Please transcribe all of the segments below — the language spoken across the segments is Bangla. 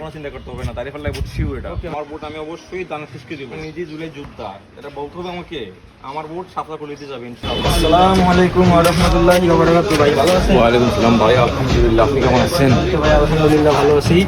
কোনো চিন্তা করতে হবে না, দাঁড়িয়ে ফেললে বুট শিউ এটা। আমার বুট আমি অবশ্যই দানা ফিসকে দিব, নিজে জুলাই যোদ্ধা, এটা বলতে হবে আমাকে। আমার বুট সাফা করে দিতে যাবে ইনশাআল্লাহ। আসসালামু আলাইকুম ওয়া রাহমাতুল্লাহি ওয়া বারাকাতুহু। ভাই ভালো আছেন? ওয়া আলাইকুম আসসালাম ভাই, আলহামদুলিল্লাহ, আপনি কেমন আছেন? তো ভাই আলহামদুলিল্লাহ ভালো আছি।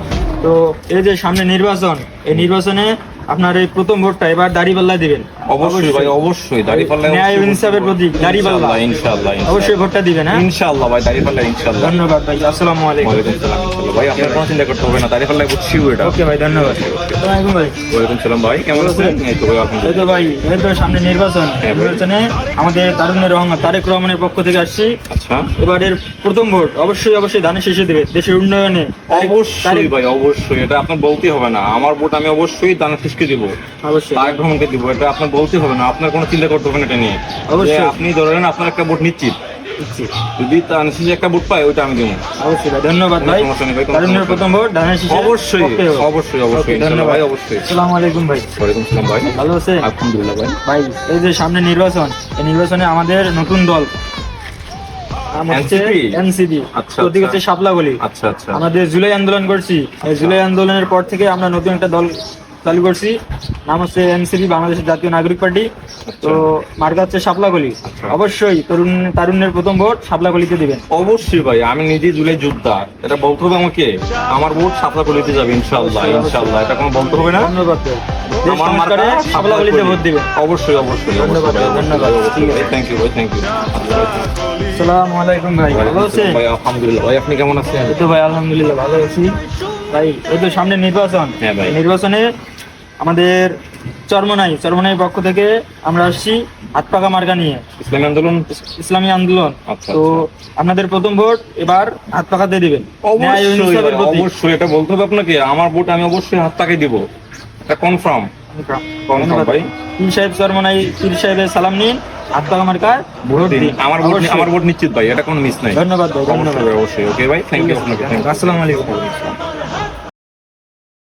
তো এই যে সামনে নির্বাচন, এই নির্বাচনে আপনার এই প্রথম ভোটটা এবার দাড়িপাল্লা দিবেন। অবশ্যই ভাই, অবশ্যই দাঁড়িয়ে ন্যায় ও ইনসাফের প্রতীক দাড়িপাল্লা, ইনশাআল্লাহ অবশ্যই ভোটটা দিবেন। হ্যাঁ ইনশাআল্লাহ ভাই, দাঁড়িয়ে ফেললে ইনশাআল্লাহ। ধন্যবাদ ভাই, আসসালামু আলাইকুম। ওয়ালাইকুম আসসালাম ইনশাআল্লাহ ভাই, আপনার কোনো চিন্তা করতে হবে না, দাঁড়িয়ে ফেললে বুট শিউ এটা। ওকে ভাই, ধন্যবাদ। আসসালামু আলাইকুম ভাই। ওয়ালাইকুম আসসালাম ভাই, কেমন আছেন? এই তো ভাই এই আলহামদুলিল্লাহ। তো ভাই, এই তো সামনে নির্বাচন, হ্যাঁ ভাই। নির্বাচনে আমাদের তারুণ্যের রহমান তারেক রহমানের পক্ষ থেকে আসছি। আচ্ছা, এবারের প্রথম ভোট অবশ্যই অবশ্যই ধানের শীষে দেবে, দেশের উন্নয়নে। অবশ্যই ভাই, অবশ্যই, এটা আপনার বলতে হবে না। আমার ভোট আমি অবশ্যই দানা ফিসকে দিব, অবশ্যই তারেক রহমানকে দিব, এটা আপনার বলতে হবে না। আপনার কোনো চিন্তা করতে হবে না এটা নিয়ে। অবশ্যই। যে আপনি ধরেন আপনার একটা ভোট নিশ্চিত, যদি তার শেষে একটা ভোট পাই ওইটা আমি দেবো। অবশ্যই ভাই, ধন্যবাদ ভাই। কোনো সমস্যা নেই ভাই, কোনো তারুণ্যের সমস্যা প্রথম ভোট ধানের শীষে। অবশ্যই ওকে, অবশ্যই অবশ্যই ওকে, ইনশাআল্লাহ ধন্যবাদ ভাই, অবশ্যই। আসসালামু আলাইকুম ভাই। ওয়ালাইকুম আসসালাম ভাই, ভালো আছেন? আলহামদুলিল্লাহ ভাই। ভাই এই যে সামনে নির্বাচন, এই নির্বাচনে আমাদের নতুন দল NCP? এনসিপি, আচ্ছা, প্রতীক আচ্ছা। হচ্ছে শাপলাগলি। আচ্ছা আচ্ছা, আমাদের জুলাই আন্দোলন করছি, এই জুলাই আন্দোলনের পর থেকে আমরা নতুন একটা দল চালু করছি, নাম হচ্ছে এনসিপি, বাংলাদেশের জাতীয় নাগরিক পার্টি। তো মার্কা হচ্ছে শাপলাগলি। আচ্ছা। অবশ্যই তারুণ্যের প্রথম ভোট শাপলাগলিতে দিবেন। অবশ্যই ভাই, আমি নিজে জুলাই যোদ্ধা, এটা বলতে হবে আমাকে। আমার ভোট সাফা করে যাবে ইনশাআল্লাহ, ইনশাআল্লাহ, এটা কোনো বলতে হবে না। ধন্যবাদ ভাই। দেশ আমার সংস্কারে মার্কা শাপলাগলিতে ভোট দিবেন। অবশ্যই অবশ্যই ধন্যবাদ ভাই, ধন্যবাদ। ঠিক আছে। থ্যাংক ইউ ভাই, থ্যাংক ইউ। আসসালামু আলাইকুম ভাই, ভালো আছেন? ভাই আলহামদুলিল্লাহ ভাই, আপনি কেমন আছেন? এই তো ভাই আলহামদুলিল্লাহ ভালো আছি ভাই। এই তো সামনে নির্বাচন, হ্যাঁ ভাই। এই নির্বাচনে আমাদের চরমনাই পক্ষ থেকে আমরা আসছি হাত পাকা মার্কা নিয়ে, ইসলামী আন্দোলন। ইসলামী আন্দোলন। আচ্ছা, তো আচ্ছা। আপনাদের প্রথম ভোট এবার হাত পাকাতে দিবেন। ন্যায় ও অবশ্যই ইনসাফের ভাই, প্রতীক। অবশ্যই, এটা বলতে হবে আপনাকে। আমার ভোট আমি অবশ্যই হাত তাকে দিব, এটা কনফার্ম। ধন্যবাদ ভাই। পীর সাহেব চরমনাই, পীর সাহেবের সালাম নিন, হাত পাকা মার্কার ভোট দিন। আমার ভোট নিশ্চিত ভাই, এটা কোনো মিস নাই। ধন্যবাদ ভাই, ধন্যবাদ। অবশ্যই অবশ্যই, ওকে ভাই, থ্যাংক ইউ আপনাকে। আসসালামু আলাইকুম।